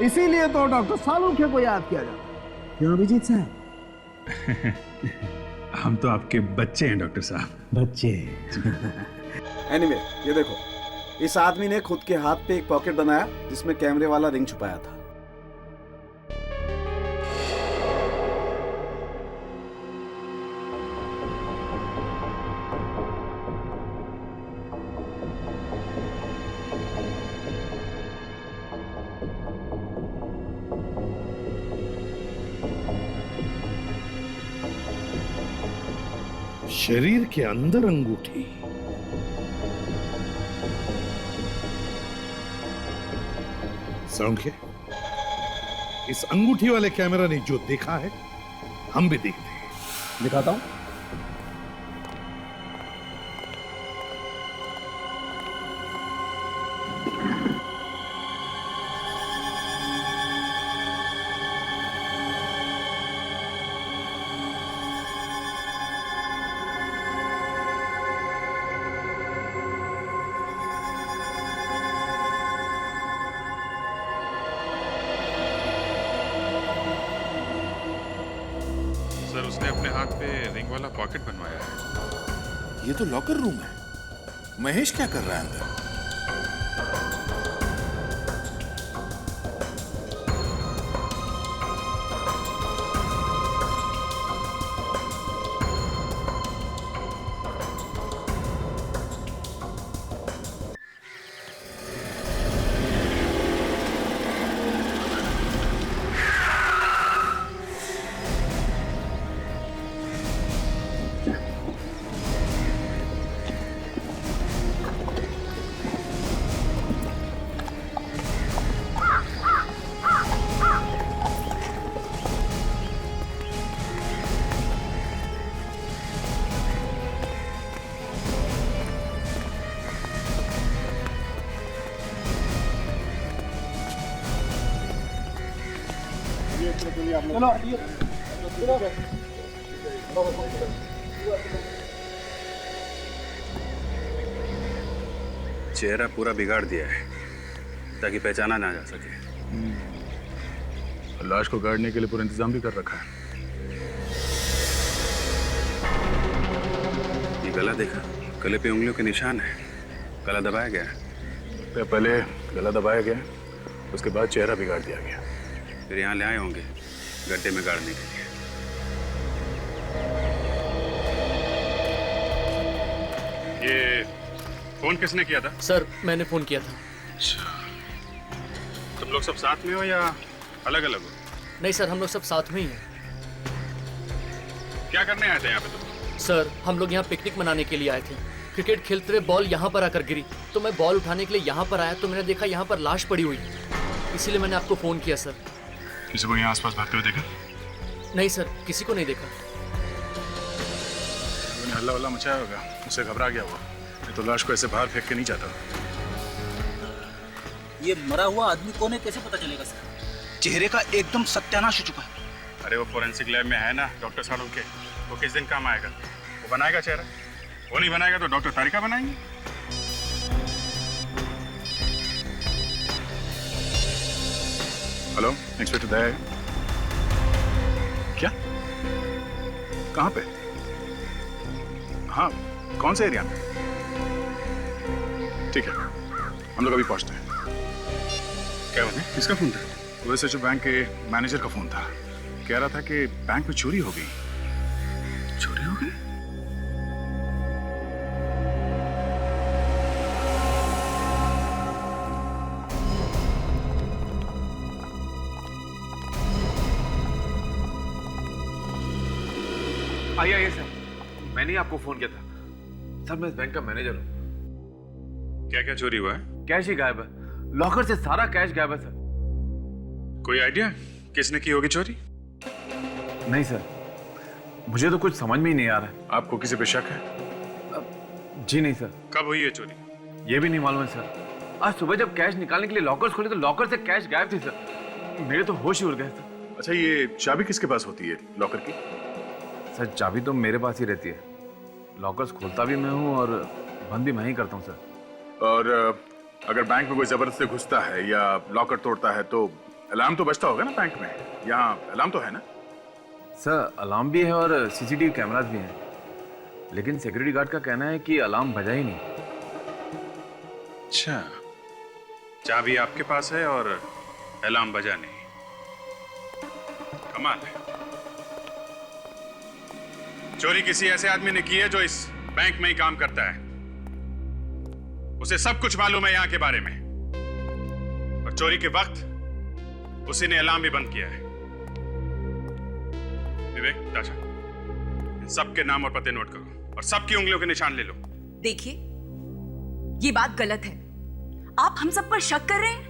इसीलिए तो डॉक्टर सालुंखे को याद किया जाता है। क्यों अभिजीत साहब? हम तो आपके बच्चे हैं डॉक्टर साहब। बच्चे। एनीवे, ये देखो, इस आदमी ने खुद के हाथ पे एक पॉकेट बनाया जिसमें कैमरे वाला रिंग छुपाया था। शरीर के अंदर अंगूठी। सालुंखे, इस अंगूठी वाले कैमरा ने जो देखा है हम भी देखते हैं। दिखाता हूं। सर, उसने अपने हाथ पे रिंग वाला पॉकेट बनवाया है। ये तो लॉकर रूम है। महेश क्या कर रहा है अंदर? चेहरा पूरा बिगाड़ दिया है ताकि पहचाना ना जा सके। लाश को गाड़ने के लिए पूरा इंतजाम भी कर रखा है। ये गला देखा, गले पे उंगलियों के निशान है। गला दबाया गया है। पहले गला दबाया गया, उसके बाद चेहरा बिगाड़ दिया गया। फिर यहाँ ले आए होंगे गड्ढे में गाड़ने के लिए। ये फोन किसने किया था? सर, मैंने फोन किया था। अच्छा, तुम लोग सब साथ में हो या अलग अलग हो? नहीं सर, हम लोग सब साथ में ही हैं। क्या करने आए थे यहाँ पे तुम? सर, हम लोग यहाँ पिकनिक मनाने के लिए आए थे। क्रिकेट खेलते हुए बॉल यहाँ पर आकर गिरी, तो मैं बॉल उठाने के लिए यहाँ पर आया तो मैंने देखा यहाँ पर लाश पड़ी हुई, इसीलिए मैंने आपको फोन किया सर। किसी को यहाँ आसपास भागते हुए देखा? नहीं सर, किसी को नहीं देखा। उन्होंने हल्ला वल्ला मचाया होगा, उससे घबरा गया वो। मैं तो लाश को ऐसे बाहर फेंक के नहीं जाता। ये मरा हुआ आदमी कौन है, कैसे पता चलेगा सर? चेहरे का एकदम सत्यानाश हो चुका है। अरे वो फोरेंसिक लैब में है ना डॉक्टर सालुंखे, वो किस दिन काम आएगा? वो बनाएगा चेहरा। वो नहीं बनाएगा तो डॉक्टर तारिका बनाएंगे। हेलो, इंस्पेक्टर दया है? क्या? कहाँ पे? हाँ, कौन से एरिया में? ठीक है, हम लोग अभी पहुंचते हैं। क्या बात है? किसका फोन था? वैसे जो बैंक के मैनेजर का फोन था। कह रहा था कि बैंक में चोरी हो गई। चोरी हो गई? आइए सर, मैंने ही आपको फोन किया था। सर, मैं इस बैंक का मैनेजर हूँ। क्या क्या चोरी हुआ है? कैश ही गायब है, लॉकर से सारा कैश गायब है सर। कोई आइडिया किसने की होगी चोरी? नहीं सर, मुझे तो कुछ समझ में ही नहीं आ रहा है। आपको किसी पे शक है? जी नहीं सर। कब हुई है चोरी? ये भी नहीं मालूम है सर। आज सुबह जब कैश निकालने के लिए लॉकर्स खोले तो लॉकर से कैश गायब थी सर। मेरे तो होश ही उड़ गए सर। अच्छा, ये चाबी किसके पास होती है लॉकर की? सर, चाबी तो मेरे पास ही रहती है। लॉकर्स खोलता भी मैं हूँ और बंद भी मैं ही करता हूँ सर। और अगर बैंक में कोई जबरदस्ती घुसता है या लॉकर तोड़ता है तो अलार्म तो बजता होगा ना बैंक में, यहाँ अलार्म तो है ना? सर अलार्म भी है और सीसीटीवी कैमरास भी हैं, लेकिन सिक्योरिटी गार्ड का कहना है कि अलार्म बजा ही नहीं। अच्छा, चाबी आपके पास है और अलार्म बजा नहीं। कमाल है। चोरी किसी ऐसे आदमी ने की है जो इस बैंक में ही काम करता है। उसे सब कुछ मालूम है यहाँ के बारे में, और चोरी के वक्त उसी ने अलार्म भी बंद किया है। विवेक, ताशा, इन सबके नाम और पते नोट करो और सबकी उंगलियों के निशान ले लो। देखिए, ये बात गलत है। आप हम सब पर शक कर रहे हैं।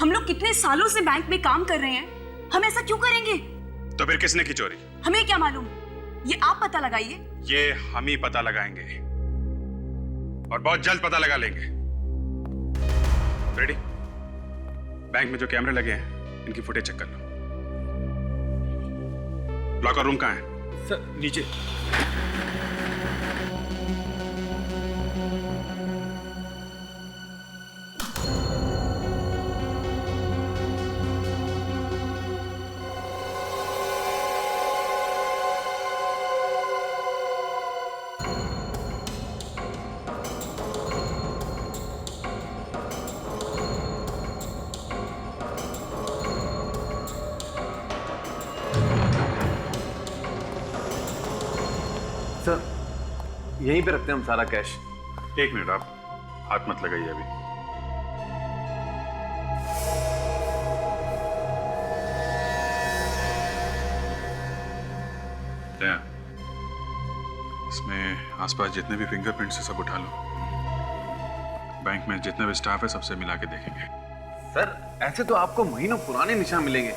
हम लोग कितने सालों से बैंक में काम कर रहे हैं, हम ऐसा क्यों करेंगे? तो फिर किसने की चोरी? हमें क्या मालूम, ये आप पता लगाइए। ये हम ही पता लगाएंगे और बहुत जल्द पता लगा लेंगे। रेडी? बैंक में जो कैमरे लगे हैं इनकी फुटेज चेक कर लो। लॉकर रूम कहाँ है? सर नीचे। सर यहीं पे रखते हैं हम सारा कैश। एक मिनट, आप हाथ मत लगाइए अभी। इसमें आसपास जितने भी फिंगरप्रिंट्स हैं सब उठा लो। बैंक में जितने भी स्टाफ है सबसे मिला के देखेंगे। सर ऐसे तो आपको महीनों पुराने निशान मिलेंगे,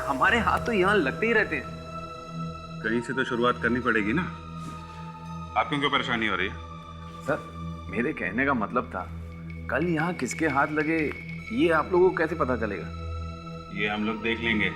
हमारे हाथ तो यहाँ लगते ही रहते हैं। कहीं से तो शुरुआत करनी पड़ेगी ना। आपको क्यों परेशानी हो रही है? सर मेरे कहने का मतलब था, कल यहाँ किसके हाथ लगे ये आप लोगों को कैसे पता चलेगा? ये हम लोग देख लेंगे।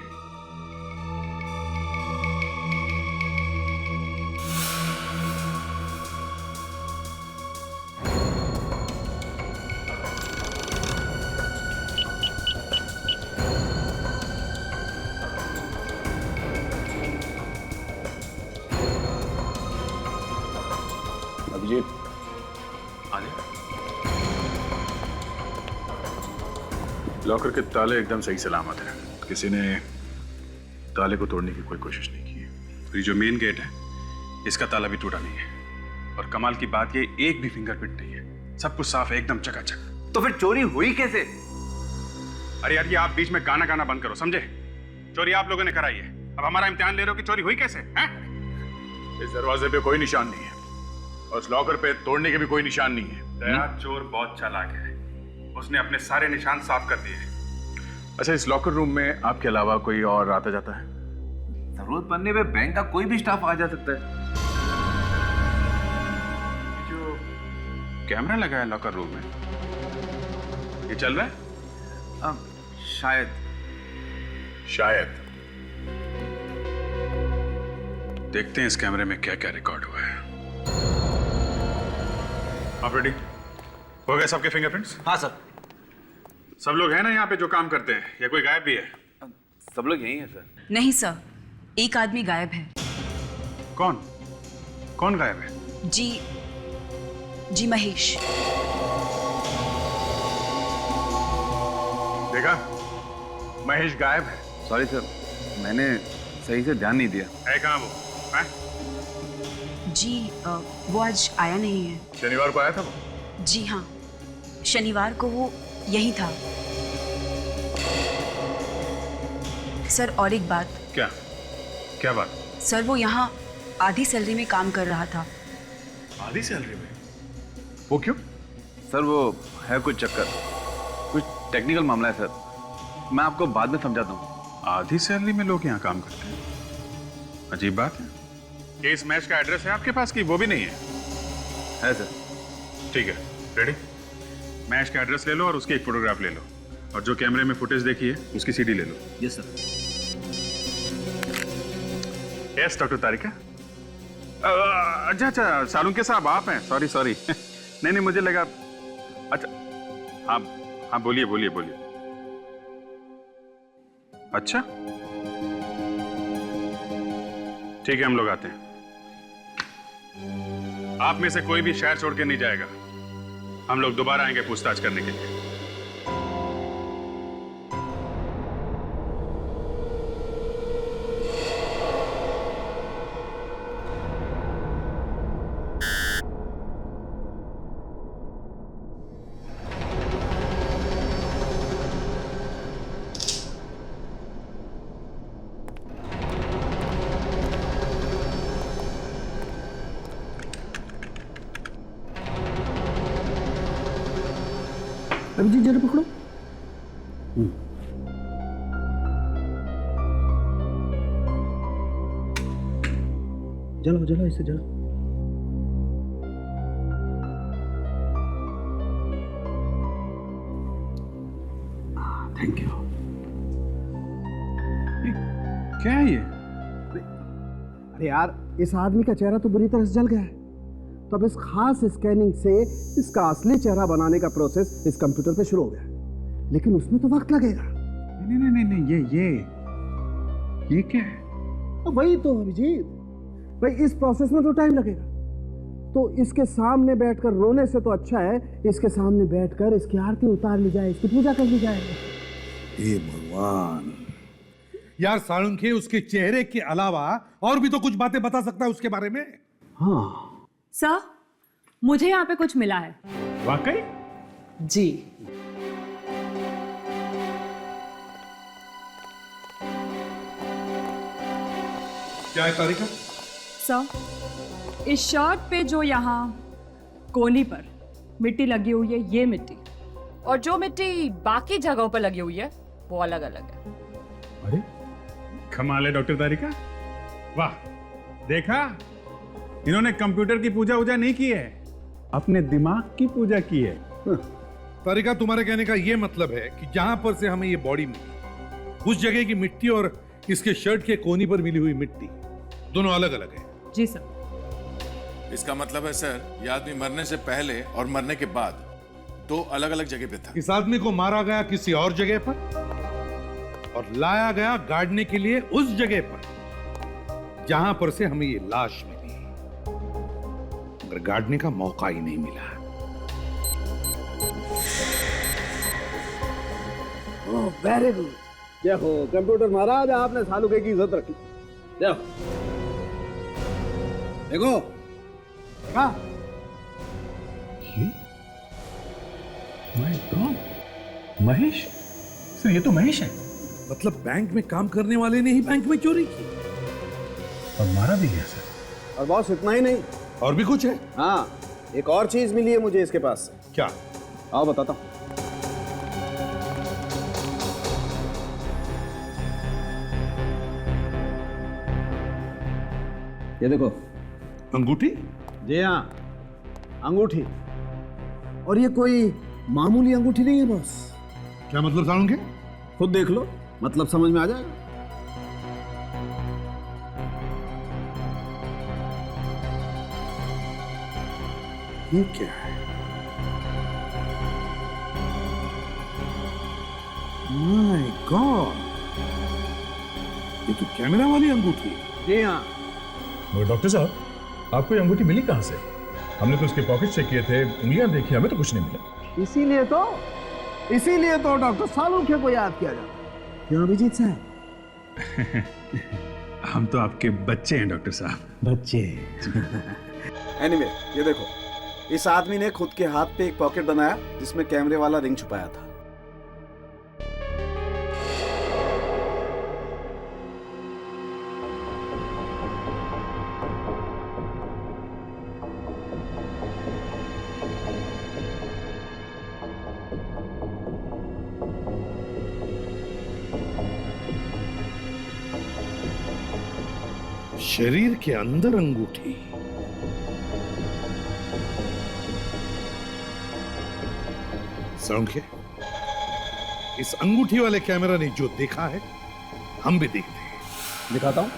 अभिजीत, लॉकर के ताले एकदम सही सलामत हैं। किसी ने ताले को तोड़ने की कोई कोशिश नहीं की है। तो ये जो मेन गेट है इसका ताला भी टूटा नहीं है, और कमाल की बात ये एक भी फिंगरप्रिंट नहीं है। सब कुछ साफ है, एकदम चकाचक। तो फिर चोरी हुई कैसे? अरे यार, ये आप बीच में गाना गाना बंद करो, समझे? चोरी आप लोगों ने कराई है, अब हमारा इम्तिहान ले रहे हो कि चोरी हुई कैसे हैं? इस दरवाजे पे कोई निशान नहीं है और उस लॉकर पे तोड़ने के भी कोई निशान नहीं है। दया चोर बहुत चालाक है, उसने अपने सारे निशान साफ कर दिए। अच्छा, इस लॉकर रूम में आपके अलावा कोई और आता जाता है? जरूरत पड़ने पे बैंक का कोई भी स्टाफ आ जा सकता है। जो कैमरा लगा है लॉकर रूम में, ये चल रहा है? शायद। देखते हैं इस कैमरे में क्या क्या रिकॉर्ड हुआ है। आप रेडी हो गए? सबके फिंगरप्रिंट्स? हाँ सर। सब लोग हैं ना यहाँ पे जो काम करते हैं, या कोई गायब भी है? सब लोग यही हैं सर। नहीं सर, एक आदमी गायब है। कौन? कौन गायब है? जी महेश। देखा, महेश गायब है। सॉरी सर, मैंने सही से ध्यान नहीं दिया। है कहाँ वो? हैं? जी वो आज आया नहीं है। शनिवार को आया था वो? जी हाँ, शनिवार को वो यही था। सर और एक बात। क्या? क्या बात? सर वो यहाँ आधी सैलरी में काम कर रहा था। आधी सैलरी में? वो क्यों? सर वो है कुछ चक्कर, कुछ टेक्निकल मामला है सर, मैं आपको बाद में समझाता हूँ। आधी सैलरी में लोग यहाँ काम करते हैं, अजीब बात है। ये इस मैच का एड्रेस है आपके पास कि वो भी नहीं है? है सर। ठीक है, रेडी? मैच का एड्रेस ले लो और उसकी एक फोटोग्राफ ले लो, और जो कैमरे में फुटेज देखी है उसकी सीडी ले लो। Yes sir. Yes doctor Tarika. अच्छा, सालुंके साहब आप हैं? सॉरी नहीं मुझे लगा। अच्छा हाँ बोलिए। अच्छा, ठीक है, हम लोग आते हैं। आप में से कोई भी शहर छोड़ के नहीं जाएगा। हम लोग दोबारा आएंगे पूछताछ करने के लिए। अभिजीत जरा पकड़ो। जलाओ जलाओ, इसे जलाओ। Thank you. क्या है ये? अरे यार, इस आदमी का चेहरा तो बुरी तरह से जल गया है, तो अब इस खास स्कैनिंग से इसका असली चेहरा बनाने का प्रोसेस इस कंप्यूटर पे शुरू हो गया, लेकिन उसमें तो वक्त लगेगा। नहीं नहीं नहीं नहीं, ये क्या है? वही तो अभिजीत भाई, इस प्रोसेस में तो टाइम लगेगा। तो इसके सामने बैठकर रोने से तो अच्छा है इसके सामने बैठकर इसकी आरती उतार ली जाए, इसकी पूजा कर ली जाए। हे भगवान यार, साळुंखे उसके चेहरे के अलावा और भी तो कुछ बातें बता सकता है उसके बारे में। हाँ सर, मुझे यहाँ पे कुछ मिला है। वाकई? जी। क्या है तारिका? सर, इस शर्ट पे जो यहाँ कोनी पर मिट्टी लगी हुई है, ये मिट्टी, और जो मिट्टी बाकी जगहों पर लगी हुई है वो अलग अलग है। अरे कमाल है डॉक्टर तारिका, वाह! देखा, इन्होंने कंप्यूटर की पूजा वूजा नहीं की है, अपने दिमाग की पूजा की है। तारिका, तुम्हारे कहने का यह मतलब है कि जहां पर से हमें ये बॉडी मिली, उस जगह की मिट्टी और इसके शर्ट के कोनी पर मिली हुई मिट्टी दोनों अलग अलग है? जी सर। इसका मतलब है सर, ये आदमी मरने से पहले और मरने के बाद दो अलग अलग जगह पे था। इस आदमी को मारा गया किसी और जगह पर और लाया गया गाड़ने के लिए उस जगह पर जहां पर से हमें ये लाश मिली, मगर गाड़ने का मौका ही नहीं मिला। ओह वेरी गुड, जय हो कंप्यूटर महाराज, आपने सालुके की इज्जत रखी। जय हो। देखो क्या माय गॉड, महेश सर, ये तो महेश है। मतलब बैंक में काम करने वाले ने ही बैंक में चोरी की और मारा भी गया सर। और बॉस इतना ही नहीं, और भी कुछ है? हाँ, एक और चीज मिली है मुझे इसके पास से। क्या? आओ बताता हूं। ये देखो अंगूठी। जी हाँ, अंगूठी। और ये कोई मामूली अंगूठी नहीं है बॉस। क्या मतलब साळुंखे? खुद देख लो, मतलब समझ में आ जाएगा। ये क्या है? माय गॉड, ये तो कैमरा वाली अंगूठी है। जी हाँ। वो डॉक्टर साहब, आपको ये अंगूठी मिली कहाँ से? हमने तो उसके पॉकेट चेक किए थे, उंगलियां देखी, हमें तो कुछ नहीं मिला। इसीलिए तो डॉक्टर सालुखे को याद किया जाता है। क्यों अभिजीत साहब? हम तो आपके बच्चे हैं डॉक्टर साहब। बच्चे। एनीवे, ये देखो, इस आदमी ने खुद के हाथ पे एक पॉकेट बनाया जिसमें कैमरे वाला रिंग छुपाया था। शरीर के अंदर अंगूठी। साळुंखे, इस अंगूठी वाले कैमरा ने जो देखा है हम भी देखते हैं। दिखाता हूं।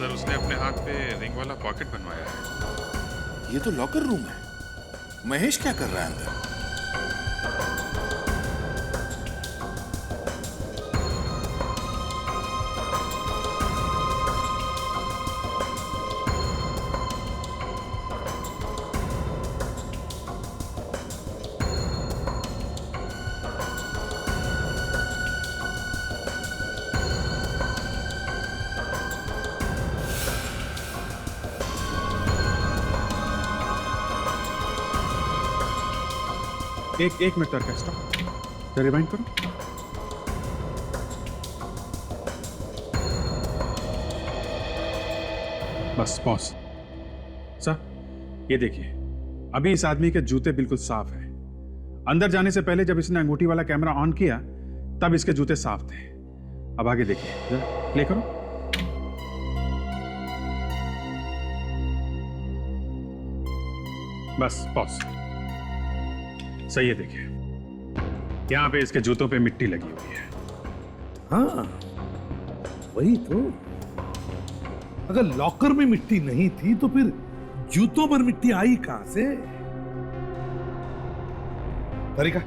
सर उसने अपने हाथ पे रिंग वाला पॉकेट बनवाया है। ये तो लॉकर रूम है। महेश क्या कर रहा है अंदर? एक मिनट और स्टॉप, रिवाइंड करो। बस पॉज। सर ये देखिए, अभी इस आदमी के जूते बिल्कुल साफ हैं। अंदर जाने से पहले जब इसने अंगूठी वाला कैमरा ऑन किया तब इसके जूते साफ थे। अब आगे देखिए, जरा प्ले करो। बस पॉज। सही है, देखिए यहां पे इसके जूतों पे मिट्टी लगी हुई है। हाँ वही तो। अगर लॉकर में मिट्टी नहीं थी तो फिर जूतों पर मिट्टी आई कहां से? तरीका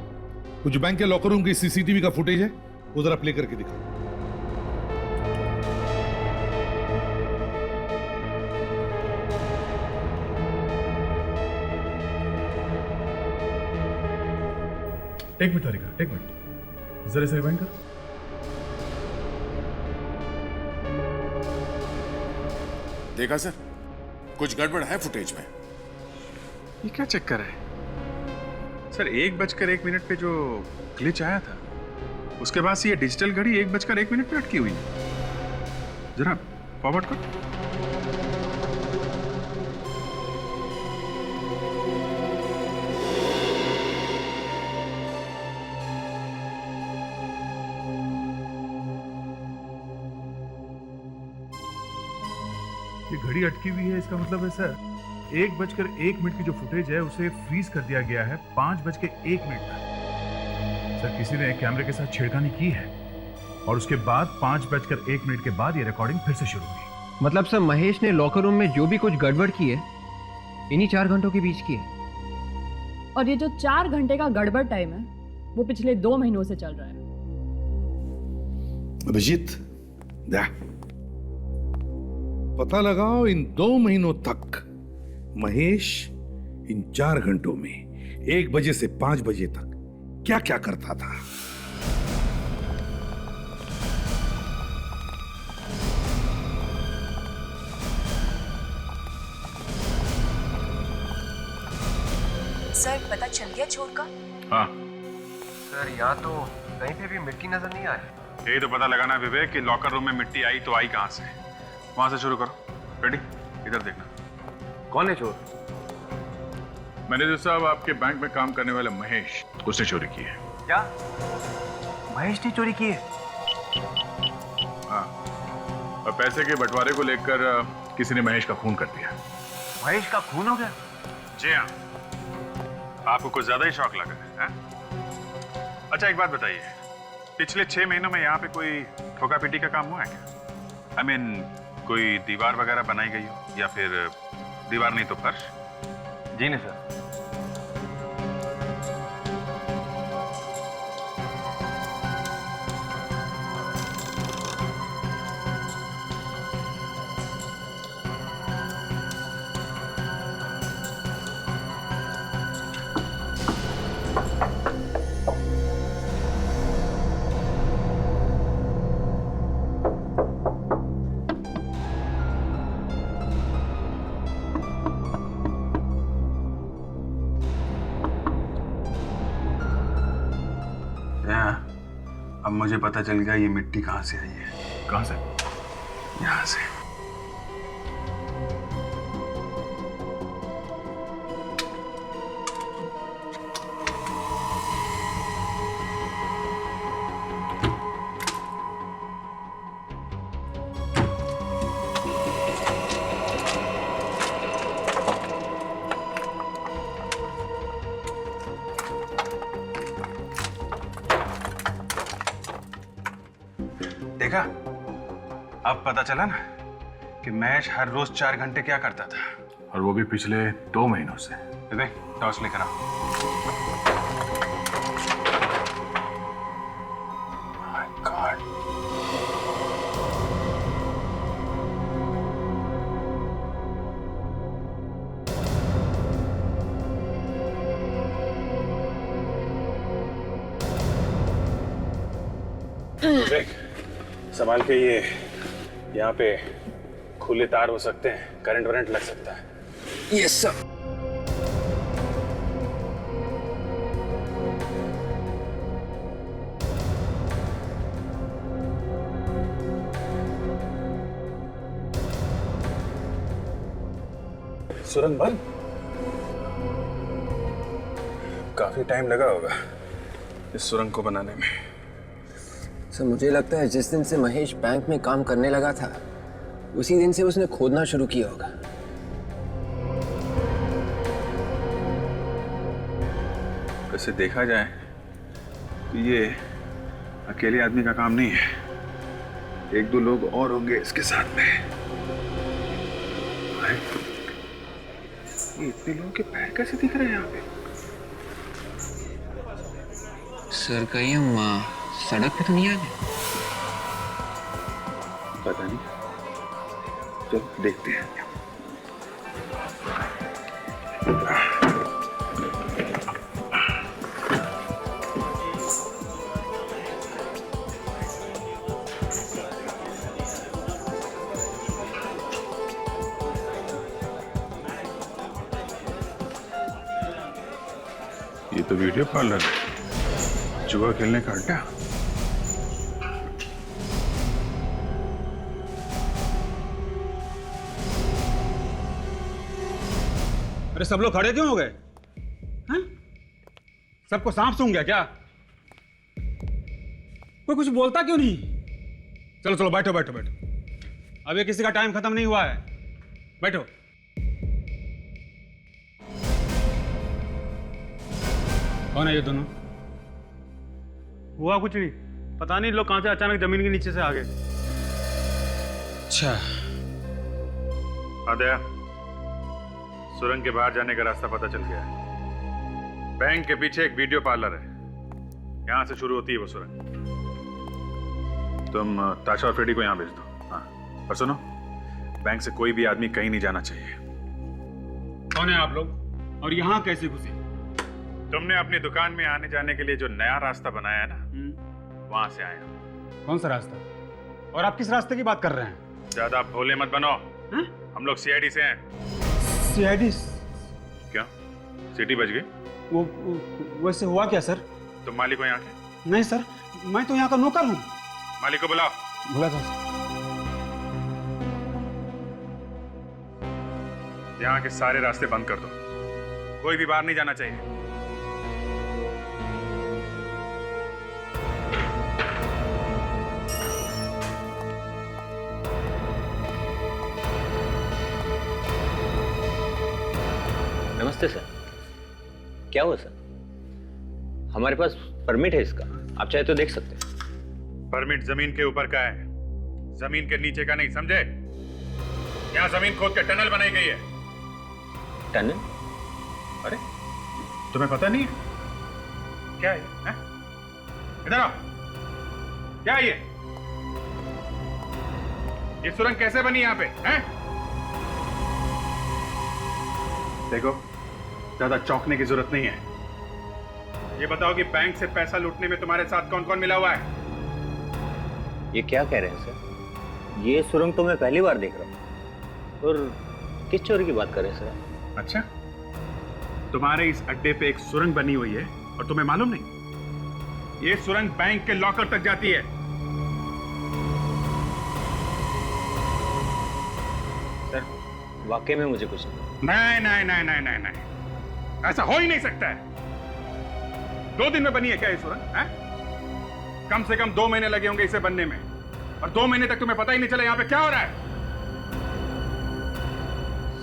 कुछ बैंक के लॉकर रूम की सीसीटीवी का फुटेज है, वो जरा प्ले करके दिखाओ। एक मिनट तारिका, एक मिनट, जरा से रिवाइंड कर। देखा सर, कुछ गड़बड़ है फुटेज में। ये क्या चक्कर है सर? 1:01 पे जो ग्लिच आया था उसके बाद से ये डिजिटल घड़ी 1:01 पे अटकी हुई है। जरा फॉरवर्ड करो। ये घड़ी अटकी हुई है, इसका मतलब है सर 1:01 की जो फुटेज है उसे फ्रीज कर दिया गया है 5:01 तक। सर किसी ने कैमरे के साथ छेड़खानी की है और उसके बाद 5:01 के बाद ये रिकॉर्डिंग फिर से शुरू हुई। मतलब सर महेश ने लॉकर रूम में जो भी कुछ गड़बड़ की है इन्हीं 4 घंटों के बीच की है। और ये जो 4 घंटे का गड़बड़ टाइम है वो पिछले 2 महीनों से चल रहा है। अभिजीत दे पता लगाओ इन 2 महीनों तक महेश इन 4 घंटों में 1 बजे से 5 बजे तक क्या क्या करता था। सर पता चल गया चोर का? हाँ सर यहाँ तो कहीं पे भी मिट्टी नजर नहीं आ रही। यही तो पता लगाना विवेक कि लॉकर रूम में मिट्टी आई तो आई कहां से। वहां से शुरू करो। रेडी? इधर देखना। कौन है चोर? मैनेजर साहब, आपके बैंक में काम करने वाला महेश, उसने चोरी की है। क्या? महेश ने चोरी की है? हाँ, और पैसे के बंटवारे को लेकर किसी ने महेश का खून कर दिया। महेश का खून हो गया? जी हाँ। आपको कुछ ज्यादा ही शौक लगा है? अच्छा एक बात बताइए, पिछले 6 महीनों में यहाँ पे कोई ठोका पीटी का काम हुआ है क्या? I mean, कोई दीवार वगैरह बनाई गई हो या फिर दीवार नहीं तो फर्श? जी नहीं सर। अब मुझे पता चल गया ये मिट्टी कहाँ से आई है। कहाँ से? यहाँ से। देखा, अब पता चला ना कि मैच हर रोज 4 घंटे क्या करता था, और वो भी पिछले 2 महीनों से। देख टॉस लेकर आ। My God. देख संभाल के, ये यहाँ पे खुले तार हो सकते हैं, करंट वरंट लग सकता है। Yes sir. सुरंग बंद? काफी टाइम लगा होगा इस सुरंग को बनाने में। सर मुझे लगता है जिस दिन से महेश बैंक में काम करने लगा था उसी दिन से उसने खोदना शुरू किया होगा। वैसे देखा जाए तो ये अकेले आदमी का काम नहीं है, 1-2 लोग और होंगे इसके साथ में। ये इतने लोगों के पैर कैसे दिख रहे हैं यहाँ पे? सर कहीं हम सड़क पे तो नहीं आ गए? पता नहीं, चलो देखते हैं। ये तो वीडियो पार्लर है, जुआ खेलने का अड्डा। अरे सब लोग खड़े क्यों हो गए? हैं? सबको सांप सूंघ गया क्या? कोई कुछ बोलता क्यों नहीं? चलो चलो बैठो बैठो बैठो, अभी किसी का टाइम खत्म नहीं हुआ है, बैठो। कौन है ये दोनों? हुआ कुछ नहीं, पता नहीं लोग कहां से अचानक जमीन के नीचे से आ गए। अच्छा आदया, सुरंग के बाहर जाने का रास्ता पता चल गया है। बैंक के पीछे एक वीडियो पार्लर है, यहां से शुरू होती है वो सुरंग। तुम ताशा और फ्रेडी को यहां भेज दो। हाँ, और सुनो, बैंक से कोई भी आदमी कहीं नहीं जाना चाहिए। कौन है आप लोग और यहाँ कैसे घुसे? तुमने अपनी दुकान में आने जाने के लिए जो नया रास्ता बनाया है ना, वहां से आए हम। कौन सा रास्ता? और आप किस रास्ते की बात कर रहे हैं? ज्यादा भोले मत बनो, हम लोग सीआईडी से हैं। सीआईडी? क्या सिटी बच गई? वो वैसे हुआ क्या सर? तुम मालिक हो यहाँ के? नहीं सर, मैं तो यहाँ का नौकर हूँ। मालिक को बुलाओ। बुला था। यहाँ के सारे रास्ते बंद कर दो, कोई भी बाहर नहीं जाना चाहिए। नमस्ते सर। क्या हुआ सर? हमारे पास परमिट है इसका, आप चाहे तो देख सकते हैं। परमिट जमीन के ऊपर का है, जमीन के नीचे का नहीं, समझे? यहाँ जमीन खोद के टनल बनाई गई है। टनल? अरे तुम्हें पता नहीं है? क्या है ये? इधर आओ, क्या है ये? ये सुरंग कैसे बनी यहाँ पे? हैं? देखो, ज्यादा चौंकने की जरूरत नहीं है। ये बताओ कि बैंक से पैसा लूटने में तुम्हारे साथ कौन कौन मिला हुआ है? ये क्या कह रहे हैं सर? ये सुरंग तो मैं पहली बार देख रहा हूँ। और किस चोरी की बात कर रहे हैं सर? अच्छा, तुम्हारे इस अड्डे पे एक सुरंग बनी हुई है और तुम्हें मालूम नहीं? ये सुरंग बैंक के लॉकर तक जाती है। सर वाकई में मुझे कुछ नहीं नहीं नहीं नहीं नहीं नहीं, ऐसा हो ही नहीं सकता है। 2 दिन में बनी है क्या ये सुरंग? कम से कम 2 महीने लगे होंगे इसे बनने में, और 2 महीने तक तुम्हें पता ही नहीं चला यहाँ पे क्या हो रहा है।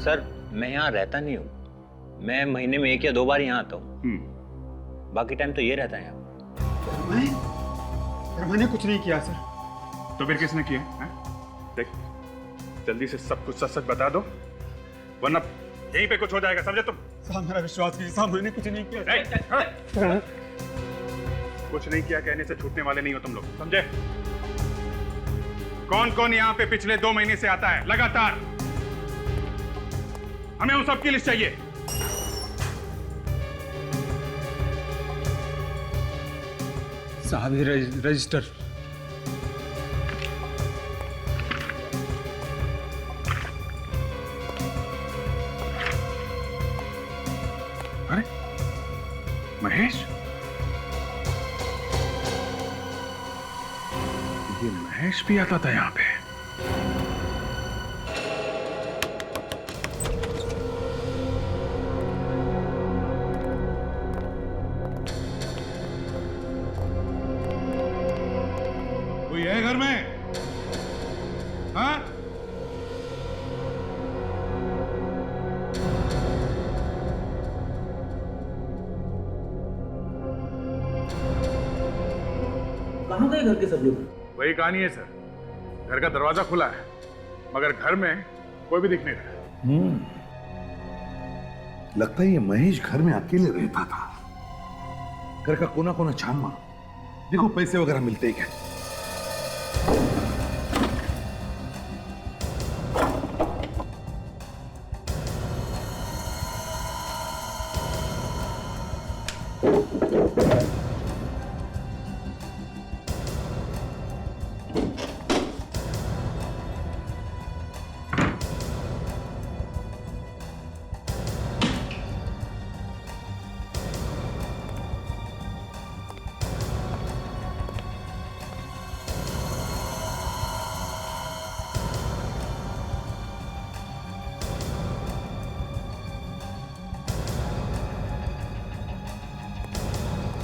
सर मैं यहाँ रहता नहीं हूँ, मैं महीने में 1 या 2 बार यहाँ आता हूँ, बाकी टाइम तो ये रहता है यहाँ। मैंने कुछ नहीं किया सर। तो फिर किसने किया? देख, जल्दी से सब कुछ सच सच बता दो, वरना यहीं पे कुछ हो जाएगा, समझे तुम? साहब मेरा विश्वास कीजिए साहब, मैंने कुछ नहीं किया। कुछ नहीं किया कहने से छूटने वाले नहीं हो तुम लोग, समझे? कौन कौन यहाँ पे पिछले 2 महीने से आता है लगातार? हमें उन सबकी लिस्ट चाहिए। साहब ये रजिस्टर। अरे महेश, ये महेश भी आता था यहाँ पे। कोई है घर में? हाँ? कहाँ गए घर के सब लोग? वही कहानी है सर, घर का दरवाजा खुला है मगर घर में कोई भी दिख नहीं रहा। लगता है ये महेश घर में अकेले रहता था। घर का कोना कोना छान मारो, देखो पैसे वगैरह मिलते ही क्या।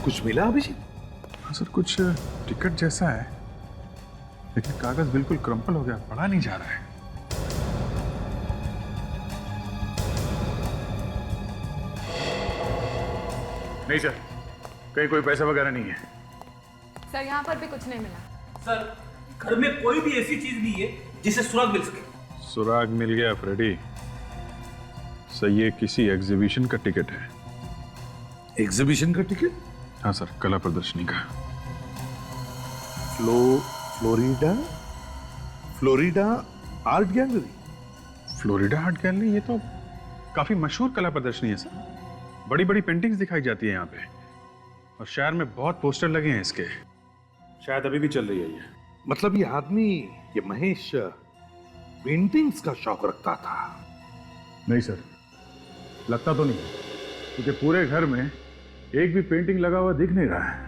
कुछ मिला अभिषेक? हाँ सर, कुछ टिकट जैसा है लेकिन कागज बिल्कुल क्रम्पल हो गया, पढ़ा नहीं जा रहा है। नहीं सर, कहीं कोई पैसा वगैरह नहीं है। सर यहाँ पर भी कुछ नहीं मिला। सर घर में कोई भी ऐसी चीज नहीं है जिसे सुराग मिल सके। सुराग मिल गया फ्रेडी। सर ये किसी एग्जीबिशन का टिकट है। एग्जीबिशन का टिकट? हाँ सर, कला प्रदर्शनी का। Florida art gallery. Florida art gallery, ये तो काफी मशहूर कला प्रदर्शनी है सर। बड़ी बड़ी पेंटिंग्स दिखाई जाती है यहाँ पे और शहर में बहुत पोस्टर लगे हैं इसके। शायद अभी भी चल रही है ये। मतलब ये आदमी, ये महेश पेंटिंग्स का शौक रखता था? नहीं सर, लगता तो नहीं, क्योंकि पूरे घर में एक भी पेंटिंग लगा हुआ दिख नहीं रहा है।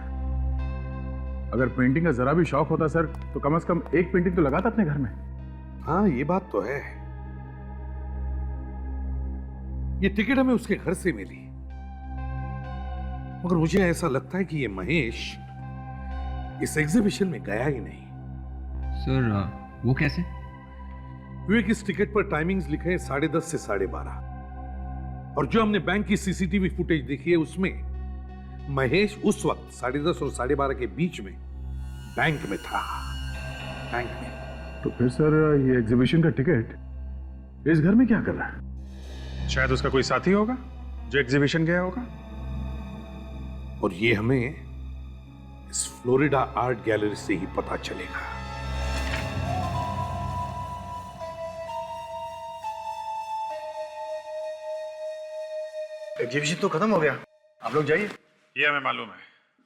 अगर पेंटिंग का जरा भी शौक होता सर तो कम से कम एक पेंटिंग तो लगाता अपने घर में। हाँ ये बात तो है। ये टिकट हमें उसके घर से मिली, मगर मुझे ऐसा लगता है कि ये महेश इस एग्जीबिशन में गया ही नहीं। सर वो कैसे? विवेक, इस टिकट पर टाइमिंग्स लिखे हैं 10:30 से 12:30 और जो हमने बैंक की सीसीटीवी फुटेज देखी है उसमें महेश उस वक्त 10:30 और 12:30 के बीच में बैंक में था। बैंक में। तो फिर सर ये एग्जीबिशन का टिकट इस घर में क्या कर रहा है? शायद उसका कोई साथी होगा जो एग्जीबिशन गया होगा। और ये हमें इस फ्लोरिडा आर्ट गैलरी से ही पता चलेगा। एग्जीबिशन तो खत्म हो गया, आप लोग जाइए। ये हमें मालूम है।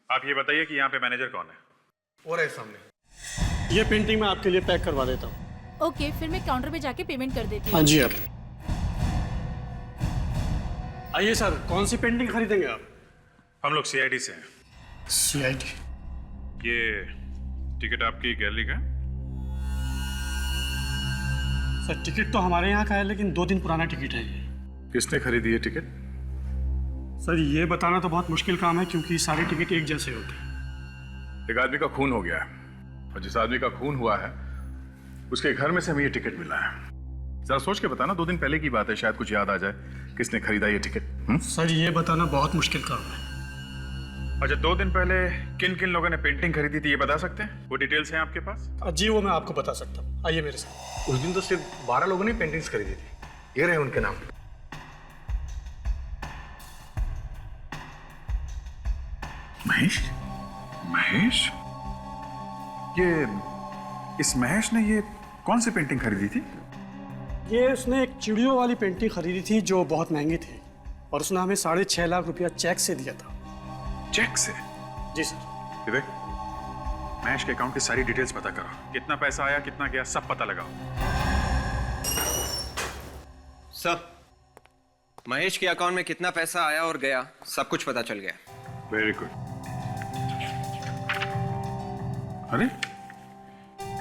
आप ये बताइए कि यहाँ पे मैनेजर कौन है? और है सामने। ये पेंटिंग मैं आपके लिए पैक करवा देता हूँ। ओके, फिर मैं काउंटर पे जाके पेमेंट कर देती हूँ। हाँ जी आप आइए सर, कौन सी पेंटिंग खरीदेंगे आप? हम लोग सीआईडी से हैं। सीआईडी? ये टिकट आपकी गैलरी का? सर टिकट तो हमारे यहाँ का है लेकिन 2 दिन पुराना टिकट है ये। किसने खरीदी है टिकट? सर ये बताना तो बहुत मुश्किल काम है क्योंकि सारे टिकट एक जैसे होते हैं। एक आदमी का खून हो गया है और जिस आदमी का खून हुआ है उसके घर में से हमें ये टिकट मिला है। जरा सोच के बताना, 2 दिन पहले की बात है, शायद कुछ याद आ जाए किसने खरीदा ये टिकट। सर ये बताना बहुत मुश्किल काम है। अच्छा, 2 दिन पहले किन किन लोगों ने पेंटिंग खरीदी थी ये बता सकते हैं? वो डिटेल्स हैं आपके पास? जी वो मैं आपको बता सकता हूँ, आइए मेरे साथ। उस दिन तो सिर्फ 12 लोगों ने पेंटिंग्स खरीदी थी। ये रहे उनके नाम। महेश? महेश? इस महेश ने ये कौन सी पेंटिंग खरीदी थी? ये उसने एक चिड़ियों वाली पेंटिंग खरीदी थी जो बहुत महंगी थी, और उसने हमें 6.5 लाख रुपया चेक से दिया था। चेक से? जी सर। विवेक, महेश के अकाउंट की सारी डिटेल्स पता करो। कितना पैसा आया, कितना गया, सब पता लगाओ। सर, महेश के अकाउंट में कितना पैसा आया और गया सब कुछ पता चल गया। Very good. अरे,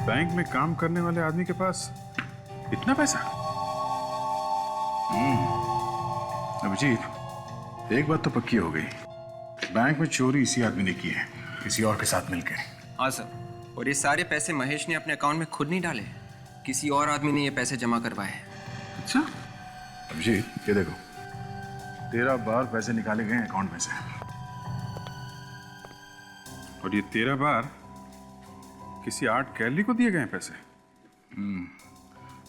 बैंक में काम करने वाले आदमी के पास इतना पैसा? अभिजीत, एक बात तो पक्की हो गई, बैंक में चोरी इसी आदमी ने की है, किसी और के साथ मिलकर। हाँ सर, और ये सारे पैसे महेश ने अपने अकाउंट में खुद नहीं डाले, किसी और आदमी ने ये पैसे जमा करवाए हैं। अच्छा अभिजीत, ये देखो, 13 बार पैसे निकाले गए अकाउंट में से, और ये 13 बार किसी आर्ट गैलरी को दिए गए पैसे।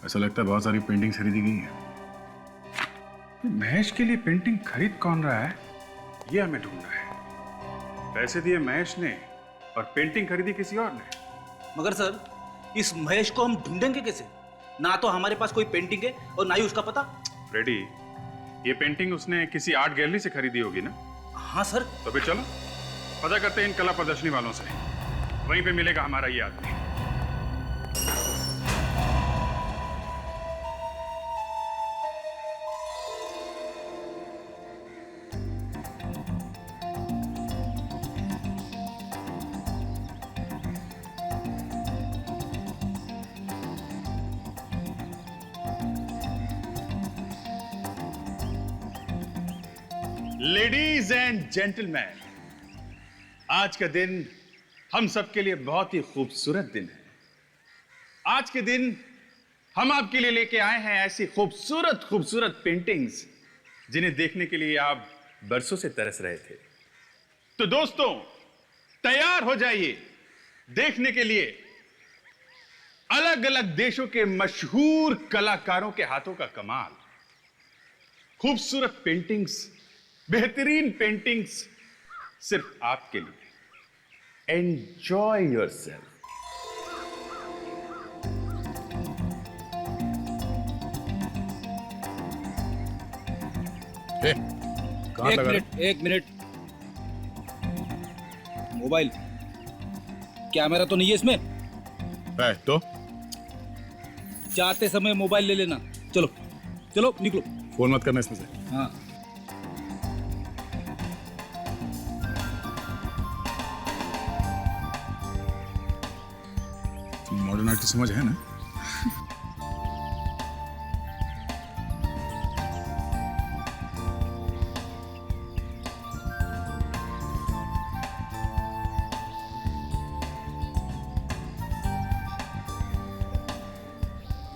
ऐसा लगता है बहुत सारी पेंटिंग खरीदी गई है। महेश के लिए पेंटिंग खरीद कौन रहा है, ये हमें ढूंढना है। पैसे दिए महेश ने और पेंटिंग खरीदी किसी और ने। मगर सर, इस महेश को हम ढूंढेंगे कैसे? ना तो हमारे पास कोई पेंटिंग है और ना ही उसका पता। रेडी, ये पेंटिंग उसने किसी आर्ट गैलरी से खरीदी होगी ना? हाँ सर। तो फिर चलो पता करते हैं इन कला प्रदर्शनी वालों से, वहीं पे मिलेगा हमारा ये आदमी। लेडीज एंड जेंटलमैन, आज का दिन हम सबके लिए बहुत ही खूबसूरत दिन है। आज के दिन हम आपके लिए लेके आए हैं ऐसी खूबसूरत खूबसूरत पेंटिंग्स जिन्हें देखने के लिए आप बरसों से तरस रहे थे। तो दोस्तों, तैयार हो जाइए देखने के लिए अलग अलग देशों के मशहूर कलाकारों के हाथों का कमाल। खूबसूरत पेंटिंग्स, बेहतरीन पेंटिंग्स सिर्फ आपके लिए। Enjoy yourself. एक मिनट। मोबाइल कैमरा तो नहीं है इसमें? तो जाते समय मोबाइल ले लेना। चलो चलो निकलो। फोन मत करना इसमें से। हाँ। मॉडर्न आर्ट की समझ है ना?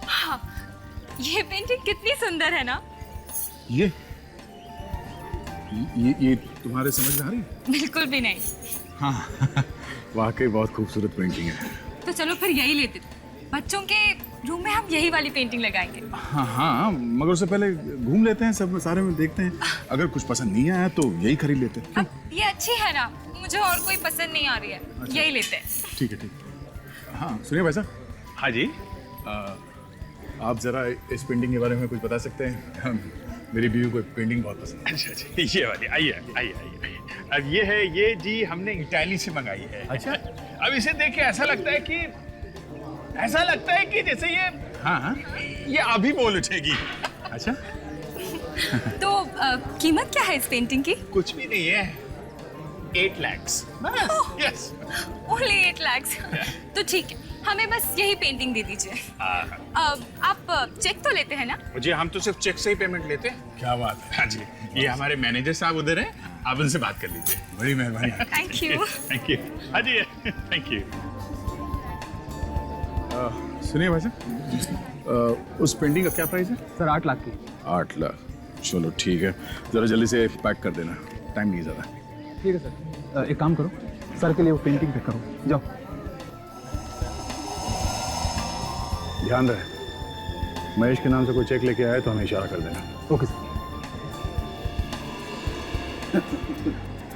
हाँ, ये पेंटिंग कितनी सुंदर है ना? ये तुम्हारे समझ में आ रही है? बिल्कुल भी नहीं। हाँ वाकई बहुत खूबसूरत पेंटिंग है। तो चलो फिर यही लेते थे। बच्चों के रूम में हम यही वाली पेंटिंग लगाएंगे। हाँ हाँ, मगर उससे पहले घूम लेते हैं, सब सारे में देखते हैं, अगर कुछ पसंद नहीं आया तो यही खरीद लेते हैं। ये अच्छी है ना, मुझे और कोई पसंद नहीं आ रही है। अच्छा। यही लेते हैं। ठीक है। हाँ सुनिए भाई साहब। हाँ जी। आप जरा इस पेंटिंग के बारे में कुछ बता सकते हैं? मेरी बीवी को पेंटिंग बहुत पसंद है। अच्छा, ये वाली। आइए। अब ये है, ये जी हमने इटाली से मंगाई है। अच्छा। अब इसे देख के ऐसा लगता है कि जैसे ये हाँ ये अभी बोल उठेगी। अच्छा। तो कीमत क्या है इस पेंटिंग की? कुछ भी नहीं है, 8 लाख। Yes, only 8 lakh. तो ठीक है, हमें बस यही पेंटिंग दे दीजिए। आप चेक तो लेते हैं ना? जी हम तो सिर्फ चेक से ही पेमेंट लेते हैं। क्या बात है। हाँ जी, ये हमारे मैनेजर साहब उधर हैं, आप उनसे बात कर लीजिए। बड़ी मेहरबानी। Thank you. Thank you. हाँ जी, थैंक यू। सुनिए भाई साहब, उस पेंटिंग का क्या प्राइस है? सर 8 लाख की। 8 लाख, चलो ठीक है, जरा जल्दी से पैक कर देना, टाइम नहीं ज़्यादा। ठीक है सर। एक काम करो, सर के लिए वो पेंटिंग पैक करो, जाओ। ध्यान रहे, महेश के नाम से कोई चेक लेके आए तो हमें इशारा कर देना। Okay sir.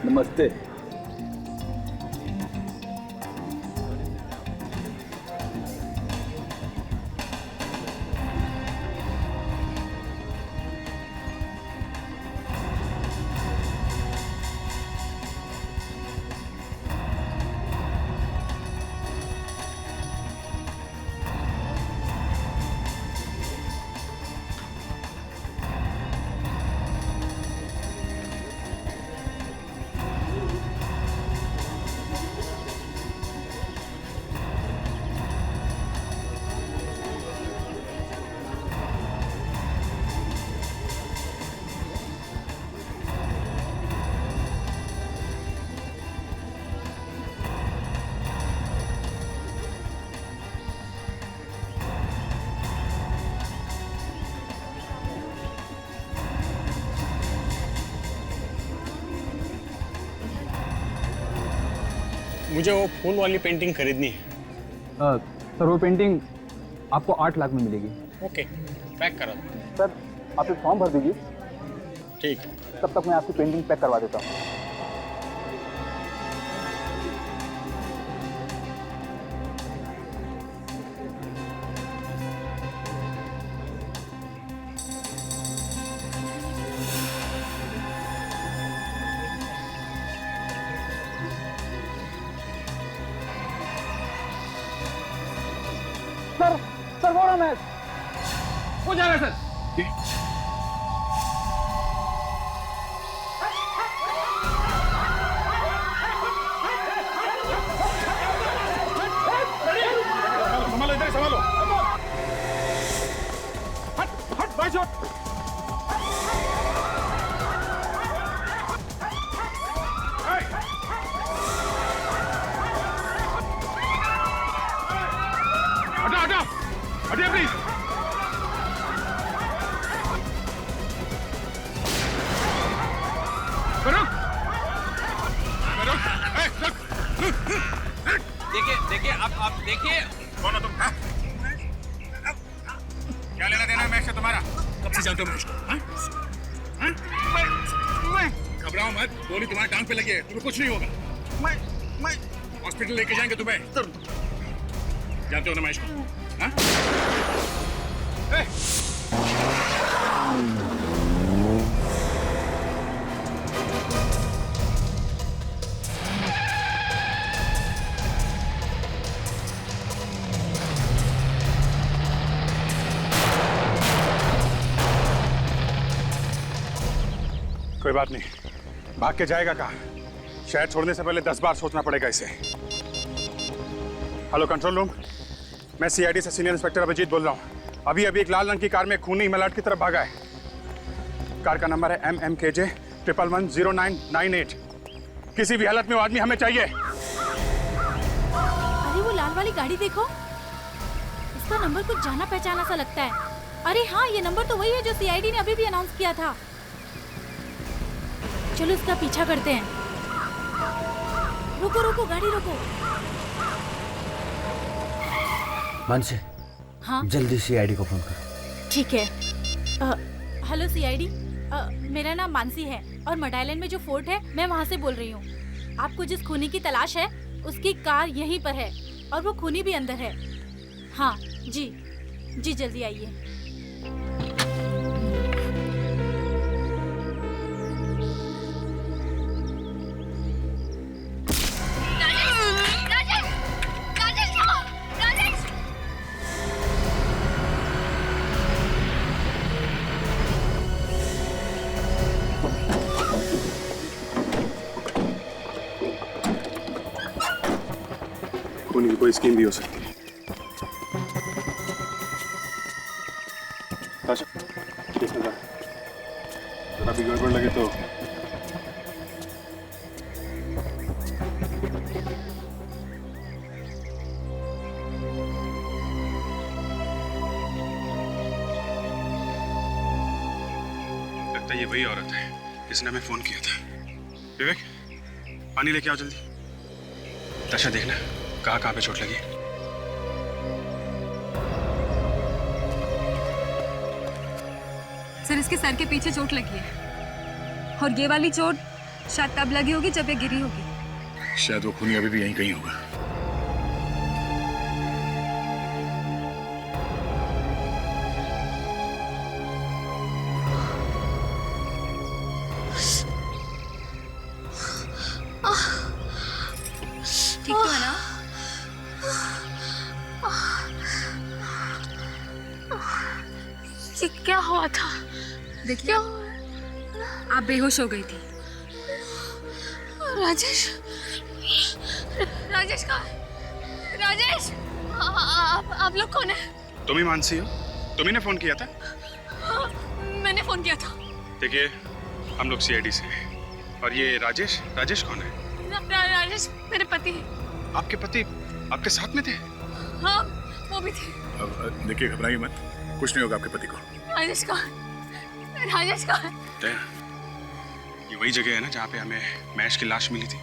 नमस्ते। मुझे वो फूल वाली पेंटिंग खरीदनी है। सर वो पेंटिंग आपको 8 लाख में मिलेगी। ओके, पैक करा दो। सर आप एक फॉर्म भर दीजिए। ठीक, तब तक मैं आपकी पेंटिंग पैक करवा देता हूँ। सर वो रहा मैच, हो जा रहा है सर। संभालो, इधर संभालो। हट हट, बाई शॉट। हटा हटा, हटिए प्लीज। करो करो, देखिए देखिए, आप देखिए। कौन हो तुम? हाँ? क्या लेना देना है मैच से तुम्हारा? कब से जानते हो मुझको? घबराओ मत, गोली तुम्हारी टांग पे लगी है, तुम्हें कुछ नहीं होगा। मैं हॉस्पिटल लेके जाएंगे तुम्हें। जानते हो ना महेश को? हाँ? कोई बात नहीं, भाग के जाएगा कहाँ? शहर छोड़ने से पहले 10 बार सोचना पड़ेगा इसे। हेलो कंट्रोल रूम, मैं सीआईडी से सीनियर इंस्पेक्टर अभिजीत बोल रहा हूँ। अभी एक लाल रंग की कार में खूनी मलाट की तरफ भागा है। कार का नंबर है MMKJ 110998। किसी भी हालत में वो आदमी हमें चाहिए। अरे वो लाल वाली गाड़ी देखो, इसका नंबर कुछ जाना पहचाना सा लगता है। अरे हाँ, ये नंबर तो वही है जो सीआईडी ने अभी भी अनाउंस किया था। चलो इसका पीछा करते हैं। रुको रुको, गाड़ी रुको। मानसी, हाँ जल्दी सीआईडी को फोन कर। ठीक है। हेलो सीआईडी, मेरा नाम मानसी है और मड आइलैंड में जो फोर्ट है मैं वहाँ से बोल रही हूँ। आपको जिस खूनी की तलाश है उसकी कार यहीं पर है और वो खूनी भी अंदर है। हाँ जी जी, जल्दी आइए। खूनी की कोई स्कीम भी हो सकती है। अच्छा, इसमें जा। जरा भी गड़बड़ लगे तो लगता है ये वही औरत है जिसने हमें फोन किया था। विवेक, पानी लेके आओ जल्दी। तशा देखना कहाँ कहाँ पे चोट लगी है। सर इसके सर के पीछे चोट लगी है और ये वाली चोट शायद तब लगी होगी जब ये गिरी होगी। शायद वो खूनी अभी भी यहीं कहीं होगा। ठीक तो है ना? ये क्या हुआ था? देखिए आप बेहोश हो गई थी। राजेश, राजेश कहाँ है? राजेश, आप लोग कौन है? तुम ही मानसी हो? तुम्ही ने फोन किया था? हाँ, मैंने फोन किया था। देखिए हम लोग सीआईडी से हैं। और ये राजेश, राजेश कौन है? राजेश मेरे पति। आपके पति आपके साथ में थे? हाँ वो भी थे। अब देखिए घबराइए मत, कुछ नहीं होगा आपके पति को। राजेश कहाँ है? राजेश कहाँ है? ये वही जगह है ना जहाँ पे हमें महेश की लाश मिली थी।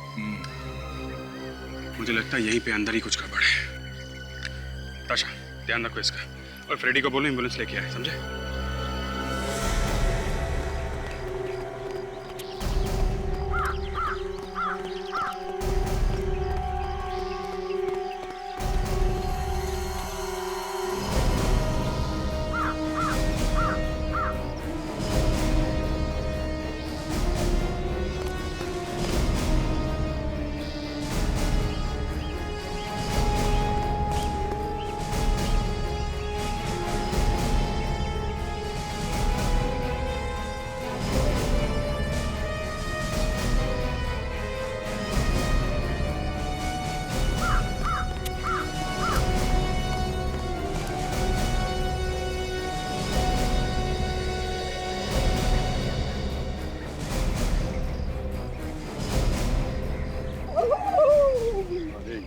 मुझे लगता है यहीं पे अंदर ही कुछ गड़बड़ है। ताशा ध्यान रखो इसका, और फ्रेडी को बोलो एम्बुलेंस लेके आए, समझे?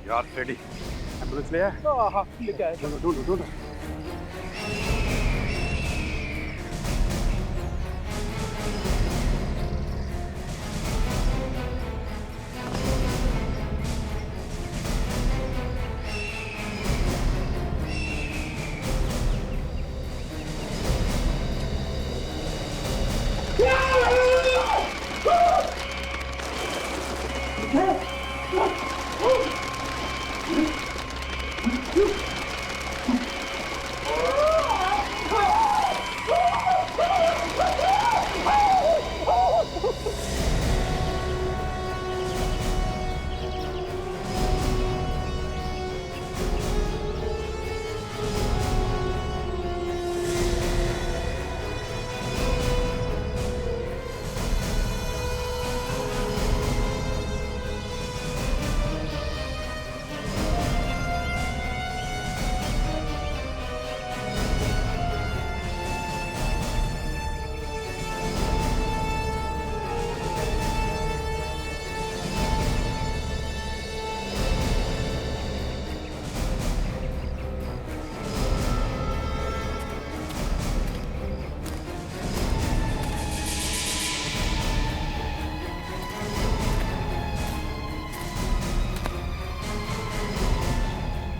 यार फ्रेडी एम्बुलेंस ले आए? हाँ लेके आए। ढूंढो।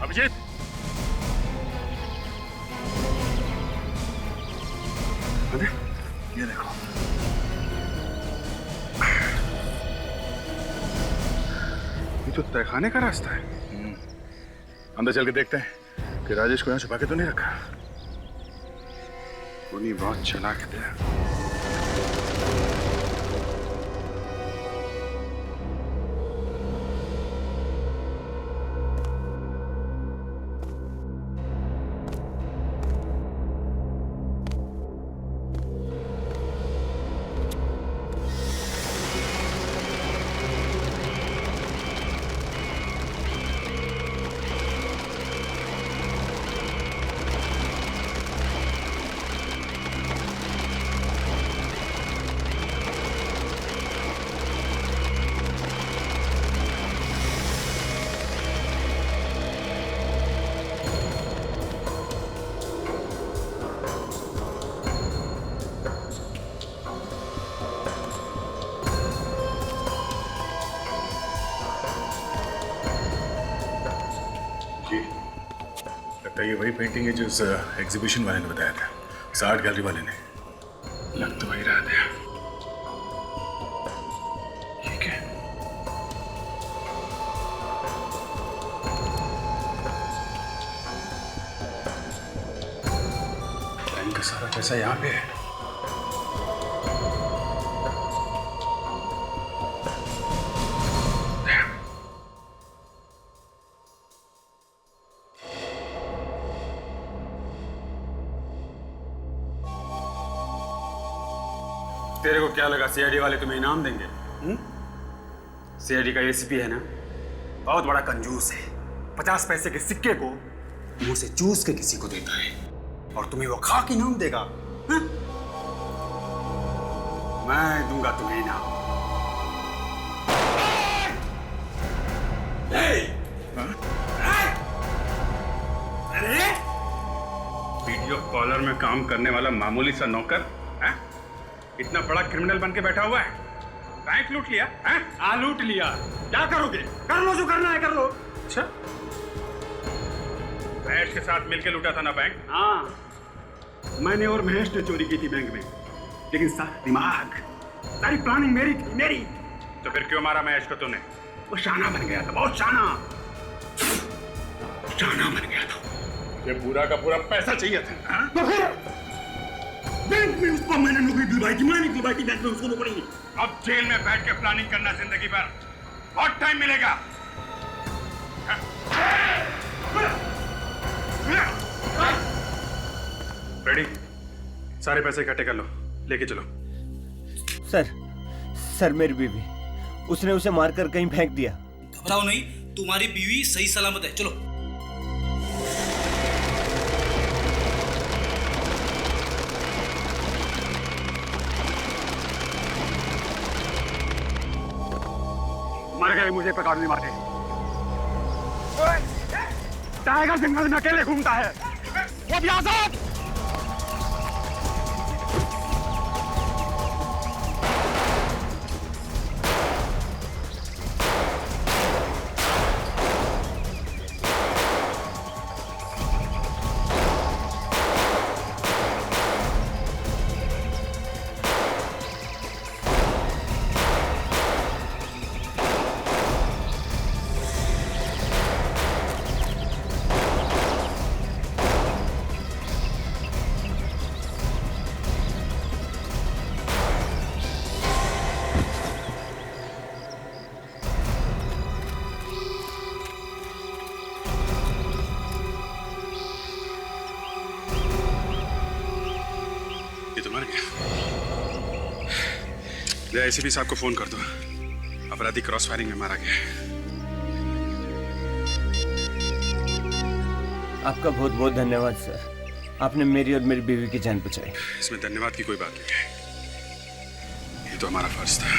अभिजीत, अरे ये देखो, ये तो तहखाने का रास्ता है। अंदर चल के देखते हैं कि राजेश को यहाँ छुपा के तो नहीं रखा। उन्हीं बहुत चालाक थे। ये वही पेंटिंग है जो उस एग्जीबिशन वाले ने बताया था, उस आर्ट गैलरी वाले ने। लग तो वही रहा था। ठीक है, बैंक का सारा पैसा यहाँ पे है। तेरे को क्या लगा सीआईडी वाले तुम्हें इनाम देंगे? सीआईडी का एसीपी है ना, बहुत बड़ा कंजूस है। 50 पैसे के सिक्के को मुंह से चूस के किसी को देता है और तुम्हें वो खा के इनाम देगा। हा? मैं दूंगा तुम्हें इनाम। वीडियो कॉलर में काम करने वाला मामूली सा नौकर इतना बड़ा क्रिमिनल बन के बैठा हुआ है, बैंक लूट लिया है? हाँ लूट लिया। क्या करोगे? कर लो जो करना है कर लो। अच्छा, महेश के साथ मिलके लूटा था ना बैंक? हाँ, मैंने और महेश ने चोरी की थी बैंक में, लेकिन सारा दिमाग, सारी प्लानिंग मेरी थी, मेरी। तो फिर क्यों मारा महेश को तूने? वो शाना बन गया था, बहुत शाना बन गया था। ये पूरा का पूरा पैसा चाहिए था। तो फिर बैंक में उसको मैंने नौकरी दिलवाई थी, मैंने दिलवाई थी बैंक में उसको नौकरी। अब जेल में बैठ के प्लानिंग करना जिंदगी भर, बहुत टाइम मिलेगा। रेडी, सारे पैसे इकट्ठे कर लो, लेके चलो। सर मेरी बीवी, उसने उसे मारकर कहीं फेंक दिया। घबराओ नहीं, तुम्हारी बीवी सही सलामत है। चलो मर गए, मुझे पकड़ नहीं मारे। टाइगर जंगल में अकेले घूमता है, वो भी आजाद। एसीपी साहब को फोन कर दो, अपराधी क्रॉस फायरिंग में मारा गया है। आपका बहुत बहुत धन्यवाद सर, आपने मेरी और मेरी बीवी की जान बचाई। इसमें धन्यवाद की कोई बात नहीं है, ये तो हमारा फर्ज था।